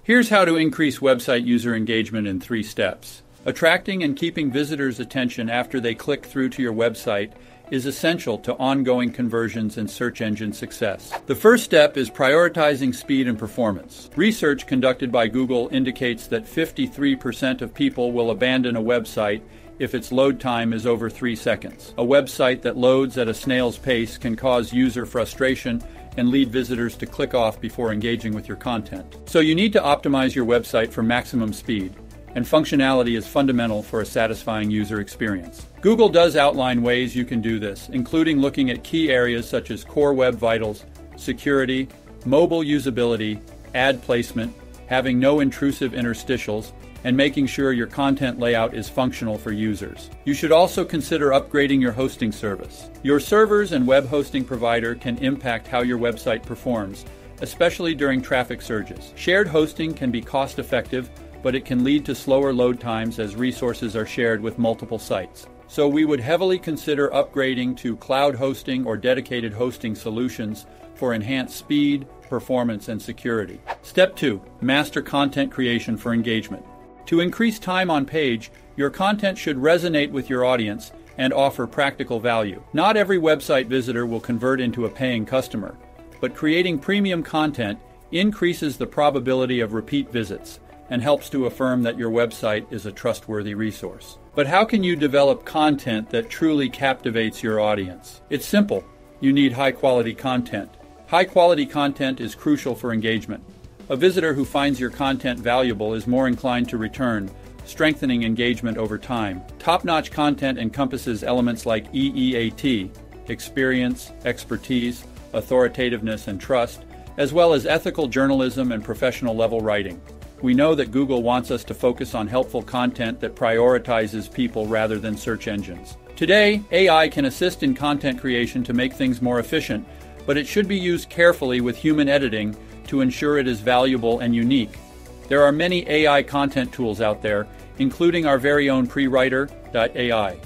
Here's how to increase website user engagement in 3 steps. Attracting and keeping visitors' attention after they click through to your website is essential to ongoing conversions and search engine success. The first step is prioritizing speed and performance. Research conducted by Google indicates that 53% of people will abandon a website if its load time is over 3 seconds. A website that loads at a snail's pace can cause user frustration and lead visitors to click off before engaging with your content. So you need to optimize your website for maximum speed, and functionality is fundamental for a satisfying user experience. Google does outline ways you can do this, including looking at key areas such as core web vitals, security, mobile usability, ad placement, having no intrusive interstitials, and making sure your content layout is functional for users. You should also consider upgrading your hosting service. Your servers and web hosting provider can impact how your website performs, especially during traffic surges. Shared hosting can be cost-effective, but it can lead to slower load times as resources are shared with multiple sites. So we would heavily consider upgrading to cloud hosting or dedicated hosting solutions for enhanced speed, performance, and security. Step 2. Master content creation for engagement. To increase time on page, your content should resonate with your audience and offer practical value. Not every website visitor will convert into a paying customer, but creating premium content increases the probability of repeat visits and helps to affirm that your website is a trustworthy resource. But how can you develop content that truly captivates your audience? It's simple. You need high-quality content. High-quality content is crucial for engagement. A visitor who finds your content valuable is more inclined to return, strengthening engagement over time. Top-notch content encompasses elements like EEAT, experience, expertise, authoritativeness, and trust, as well as ethical journalism and professional-level writing. We know that Google wants us to focus on helpful content that prioritizes people rather than search engines. Today, AI can assist in content creation to make things more efficient, but it should be used carefully with human editing to ensure it is valuable and unique. There are many AI content tools out there, including our very own PreWriter.ai.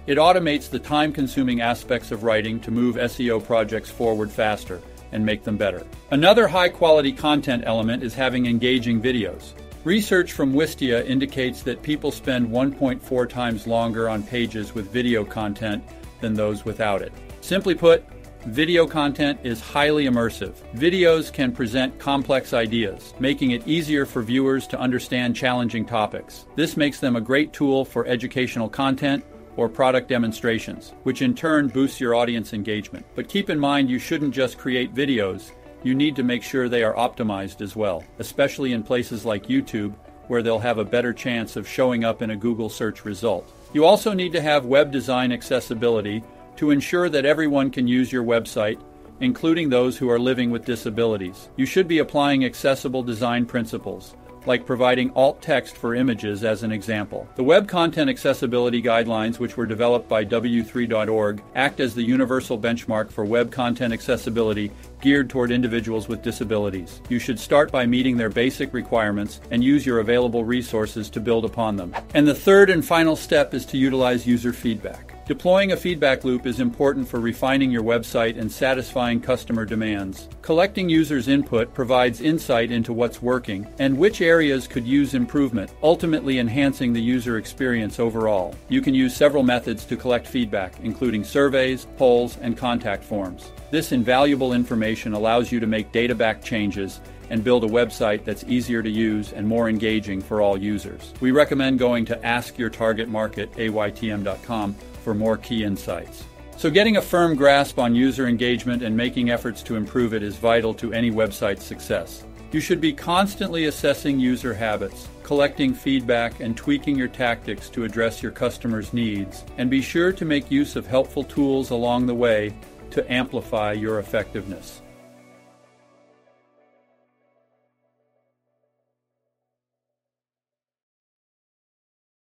It automates the time-consuming aspects of writing to move SEO projects forward faster and make them better. Another high-quality content element is having engaging videos. Research from Wistia indicates that people spend 1.4 times longer on pages with video content than those without it. Simply put, video content is highly immersive. Videos can present complex ideas, making it easier for viewers to understand challenging topics. This makes them a great tool for educational content or product demonstrations, which in turn boosts your audience engagement. But keep in mind, you shouldn't just create videos. You need to make sure they are optimized as well, especially in places like YouTube, where they'll have a better chance of showing up in a Google search result. You also need to have web design accessibility to ensure that everyone can use your website, including those who are living with disabilities. You should be applying accessible design principles, like providing alt text for images as an example. The Web Content Accessibility Guidelines, which were developed by W3.org, act as the universal benchmark for web content accessibility geared toward individuals with disabilities. You should start by meeting their basic requirements and use your available resources to build upon them. And the third and final step is to utilize user feedback. Deploying a feedback loop is important for refining your website and satisfying customer demands. Collecting users' input provides insight into what's working and which areas could use improvement, ultimately enhancing the user experience overall. You can use several methods to collect feedback, including surveys, polls, and contact forms. This invaluable information allows you to make data-backed changes and build a website that's easier to use and more engaging for all users. We recommend going to askyourtargetmarket.aytm.com for more key insights. So getting a firm grasp on user engagement and making efforts to improve it is vital to any website's success. You should be constantly assessing user habits, collecting feedback, and tweaking your tactics to address your customers' needs. And be sure to make use of helpful tools along the way to amplify your effectiveness.